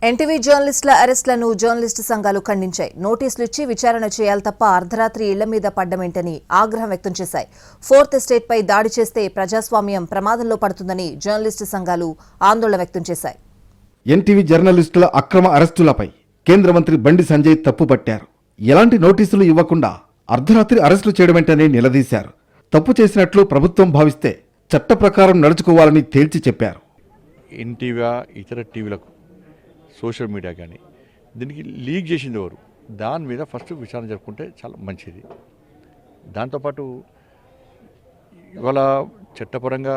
NTV జర్నలిస్టుల అరెస్టులను journalist సంఘాలు ఖండించాయి. నోటీసులు ఇచ్చి విచారణ చేయాలి తప్ప అర్ధరాత్రి ఇళ్ల మీద పడ్డమేంటని ఆగ్రహం వ్యక్తం చేశాయి. ఫోర్త్ ఎస్టేట్పై దాడి చేస్తే ప్రజాస్వామ్యం ప్రమాదంలో పడుతుందని జర్నలిస్టు సంఘాలు ఆందోళన వ్యక్తం చేశాయి. ఎన్టీవీ జర్నలిస్టుల అక్రమ అరెస్టులపై కేంద్ర మంత్రి బండి సంజయ్ తప్పుపట్టారు. ఎలాంటి నోటీసులు ఇవ్వకుండా అర్ధరాత్రి అరెస్టులు చేయడమేంటని నిలదీశారు. తప్పు చేసినట్లు ప్రభుత్వం భావిస్తే చట్ట ప్రకారం నడుచుకోవాలని తేల్చి చెప్పారు. ఎన్టీవీ ఇతర టీవీలకు సోషల్ మీడియా కానీ దీనికి లీక్ చేసింది ఎవరు, దాని మీద ఫస్ట్ విచారణ జరుపుకుంటే చాలా మంచిది. దాంతోపాటు ఇవాళ చట్టపరంగా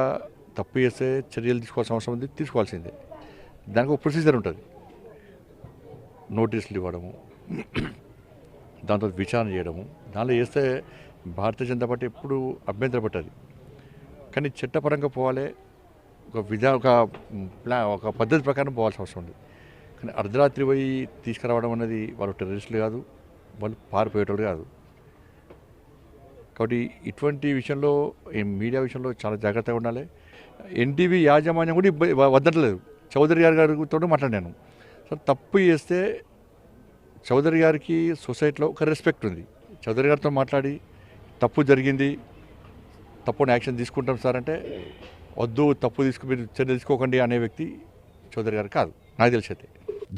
తప్పు చేస్తే చర్యలు తీసుకోవాల్సిన అవసరం ఉంది, తీసుకోవాల్సిందే. దానికి ఒక ప్రొసీజర్ ఉంటుంది. నోటీసులు ఇవ్వడము, దాంతో విచారణ చేయడము, దానిలో చేస్తే భారతీయ జనతా పార్టీ ఎప్పుడు అభ్యంతరపడ్డది. కానీ చట్టపరంగా పోవాలి, ఒక పద్ధతి ప్రకారం పోవాల్సిన అవసరం ఉంది. కానీ అర్ధరాత్రి పోయి తీసుకురావడం అనేది వాళ్ళు టెర్రరిస్టులు కాదు, వాళ్ళు పారిపోయేటోళ్ళు కాదు. కాబట్టి ఇటువంటి విషయంలో మీడియా విషయంలో చాలా జాగ్రత్తగా ఉండాలి. ఎన్టీవీ యాజమాన్యం కూడా వద్దట్లేదు. చౌదరి గారితో మాట్లాడాను. సో తప్పు చేస్తే చౌదరి గారికి సొసైటీలో ఒక రెస్పెక్ట్ ఉంది. చౌదరి గారితో మాట్లాడి తప్పు జరిగింది, తప్పుని యాక్షన్ తీసుకుంటాం సార్ అంటే, వద్దు తప్పు మీరు చర్య తీసుకోకండి అనే వ్యక్తి చౌదరి గారు కాదు, నాకు తెలిసైతే.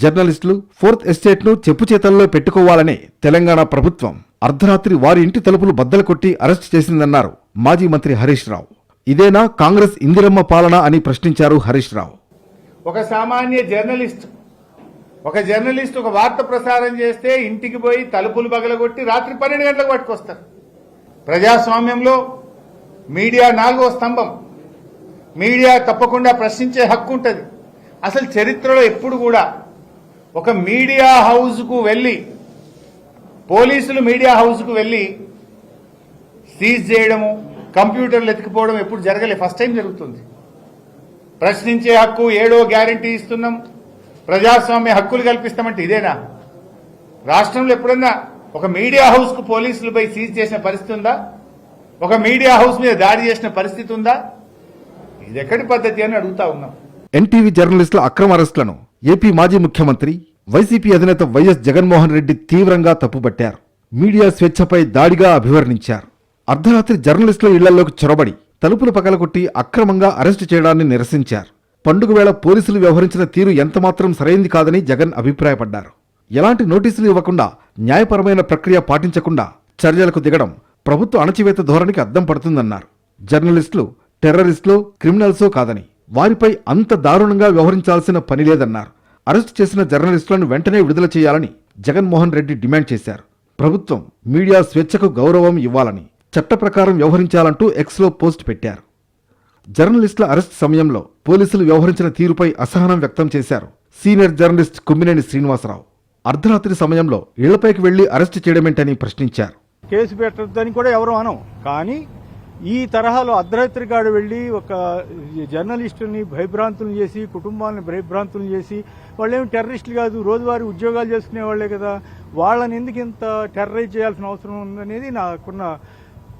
జర్నలిస్టులు ఫోర్త్ ఎస్టేట్ను చెప్పు చేతల్లో పెట్టుకోవాలనే తెలంగాణ ప్రభుత్వం అర్ధరాత్రి వారి ఇంటి తలుపులు బద్దలు కొట్టి అరెస్టు చేసిందన్నారు మాజీ మంత్రి హరీష్ రావు. ఇదేనా కాంగ్రెస్ ఇందిరమ్మ పాలన అని ప్రశ్నించారు హరీష్ రావు. ఒక సామాన్య జర్నలిస్ట్ ఒక వార్త ప్రసారం చేస్తే ఇంటికి పోయి తలుపులు పగలగొట్టి రాత్రి 12 గంటలకు పట్టుకొస్తారు. ప్రజాస్వామ్యంలో మీడియా 4వ స్తంభం. మీడియా తప్పకుండా ప్రశ్నించే హక్కు ఉంటుంది. అసలు చరిత్రలో ఎప్పుడు కూడా ఒక మీడియా హౌస్కు వెళ్ళి, పోలీసులు మీడియా హౌస్కు వెళ్ళి సీజ్ చేయడము, కంప్యూటర్లు ఎత్తుకుపోవడం ఎప్పుడు జరగలే, ఫస్ట్ టైం జరుగుతుంది. ప్రశ్నించే హక్కు 7వ గ్యారంటీ ఇస్తున్నాం, ప్రజాస్వామ్య హక్కులు కల్పిస్తామంటే ఇదేనా? రాష్ట్రంలో ఎప్పుడన్నా ఒక మీడియా హౌస్కు పోలీసులు పోయి సీజ్ చేసిన పరిస్థితి ఉందా? ఒక మీడియా హౌస్ మీద దాడి చేసిన పరిస్థితి ఉందా? ఇది ఎక్కడి పద్ధతి అని అడుగుతా ఉన్నాం. ఎన్టీవీ జర్నలిస్టుల అక్రమ అరెస్టులను ఏపీ మాజీ ముఖ్యమంత్రి వైసీపీ అధినేత వైఎస్ జగన్మోహన్ రెడ్డి తీవ్రంగా తప్పుపట్టారు. మీడియా స్వేచ్ఛపై దాడిగా అభివర్ణించారు. అర్ధరాత్రి జర్నలిస్టుల ఇళ్లలోకి చొరబడి తలుపులు పగలగొట్టి అక్రమంగా అరెస్టు చేయడాన్ని నిరసించారు. పండుగ వేళ పోలీసులు వ్యవహరించిన తీరు ఎంతమాత్రం సరైంది కాదని జగన్ అభిప్రాయపడ్డారు. ఎలాంటి నోటీసులు ఇవ్వకుండా, న్యాయపరమైన ప్రక్రియ పాటించకుండా చర్యలకు దిగడం ప్రభుత్వ అణచివేత ధోరణికి అద్దం పడుతుందన్నారు. జర్నలిస్టులు టెర్రరిస్టులు, క్రిమినల్సో కాదని, వారిపై అంత దారుణంగా వ్యవహరించాల్సిన పని లేదన్నారు. అరెస్టు చేసిన జర్నలిస్టులను వెంటనే విడుదల చేయాలని జగన్మోహన్ రెడ్డి డిమాండ్ చేశారు. ప్రభుత్వం మీడియా స్వేచ్ఛకు గౌరవం ఇవ్వాలని, చట్ట ప్రకారం వ్యవహరించాలంటూ ఎక్స్లో పోస్ట్ పెట్టారు. జర్నలిస్టుల అరెస్ట్ సమయంలో పోలీసులు వ్యవహరించిన తీరుపై అసహనం వ్యక్తం చేశారు సీనియర్ జర్నలిస్ట్ కుమ్మినేని శ్రీనివాసరావు. అర్ధరాత్రి సమయంలో ఇళ్లపైకి వెళ్లి అరెస్టు చేయడమేంటని ప్రశ్నించారు. కేసు పెట్టద్దని కూడా ఎవరు అనం, కానీ ఈ తరహాలో అర్ధరాత్రి కాడ వెళ్లి ఒక జర్నలిస్టుల్ని భయభ్రాంతులను చేసి, కుటుంబాలను భయభ్రాంతులను చేసి, వాళ్ళేమి టెర్రరిస్టులు కాదు, రోజువారీ ఉద్యోగాలు చేసుకునే వాళ్లే కదా, వాళ్ళని ఎందుకు ఇంత టెర్రరైజ్ చేయాల్సిన అవసరం ఉందనేది నాకున్న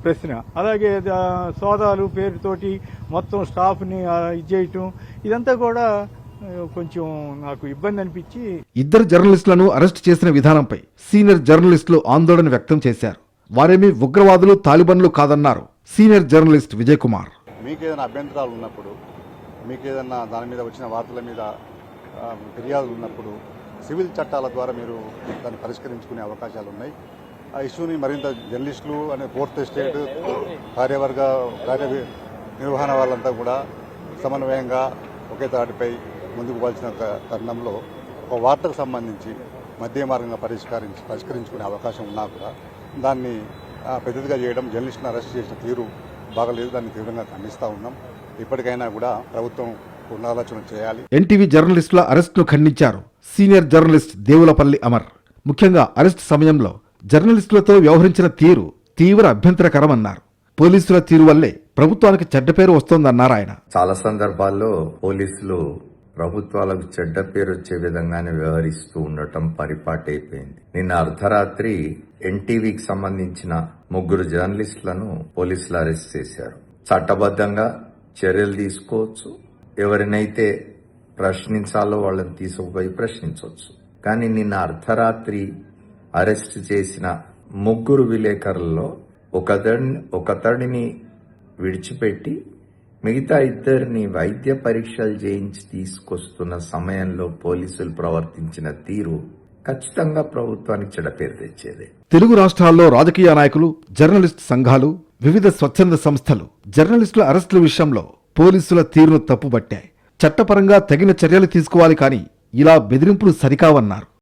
ప్రశ్న. అలాగే సోదాలు పేరుతోటి మొత్తం స్టాఫ్ని ఇచ్చేయటం, ఇదంతా కూడా కొంచెం నాకు ఇబ్బంది అనిపించి. ఇద్దరు జర్నలిస్టులను అరెస్టు చేసిన విధానంపై సీనియర్ జర్నలిస్టులు ఆందోళన వ్యక్తం చేశారు. వారేమీ ఉగ్రవాదులు, తాలిబన్లు కాదన్నారు సీనియర్ జర్నలిస్ట్ విజయ్ కుమార్. మీకేదైనా అభ్యంతరాలు ఉన్నప్పుడు, మీకేదన్నా దాని మీద వచ్చిన వార్తల మీద ఫిర్యాదులు ఉన్నప్పుడు సివిల్ చట్టాల ద్వారా మీరు దాన్ని పరిష్కరించుకునే అవకాశాలు ఉన్నాయి. ఆ ఇష్యూని మరింత జర్నలిస్టులు అనే ఫోర్త్ ఎస్టేట్ కార్య నిర్వహణ వాళ్ళంతా కూడా సమన్వయంగా ఒకే తాటిపై ముందుకు పోవాల్సిన తరుణంలో ఒక వార్తకు సంబంధించి మధ్య మార్గంగా పరిష్కరించుకునే అవకాశం ఉన్నా కూడా దాన్ని పెద్దదిగా చేయడం, జర్నలిస్టులను అరెస్ట్ చేసిన తీరు బాగలేదు. దాన్ని తీవ్రంగా ఖండిస్తూ ఉన్నాం. ఇప్పటికైనా కూడా ప్రభుత్వం పునరాలోచన చేయాలి. ఎన్టీవీ జర్నలిస్టుల అరెస్టును ఖండించారు సీనియర్ జర్నలిస్ట్ దేవులపల్లి అమర్. ముఖ్యంగా అరెస్టు సమయంలో జర్నలిస్టులతో వ్యవహరించిన తీరు తీవ్ర అభ్యంతరకరమన్నారు. పోలీసుల తీరు వల్లే ప్రభుత్వానికి చెడ్డ పేరు వస్తోందన్నారు ఆయన. చాలా సందర్భాల్లో పోలీసులు ప్రభుత్వాలకు చెడ్డ పేరు వచ్చే విధంగానే వ్యవహరిస్తూ ఉండటం పరిపాటైపోయింది. నిన్న అర్ధరాత్రి ఎన్టీవీకి సంబంధించిన 3 జర్నలిస్టులను పోలీసులు అరెస్ట్ చేశారు. చట్టబద్ధంగా చర్యలు తీసుకోవచ్చు. ఎవరినైతే ప్రశ్నించాలో వాళ్ళని తీసుకుపోయి ప్రశ్నించవచ్చు. కానీ నిన్న అర్ధరాత్రి అరెస్ట్ చేసిన 3 విలేకరుల్లో ఒకతడిని విడిచిపెట్టి మిగతా 2 వైద్య పరీక్షలు చేయించి తీసుకొస్తున్న సమయంలో పోలీసులు ప్రవర్తించిన తీరు ఖచ్చితంగా ప్రభుత్వానికి చెడ్డపేరు తెచ్చేదే. తెలుగు రాష్ట్రాల్లో రాజకీయ నాయకులు, జర్నలిస్ట్ సంఘాలు, వివిధ స్వచ్ఛంద సంస్థలు జర్నలిస్టుల అరెస్టుల విషయంలో పోలీసుల తీరును తప్పుబట్టాయి. చట్టపరంగా తగిన చర్యలు తీసుకోవాలి, కానీ ఇలా బెదిరింపులు సరికావన్నారు.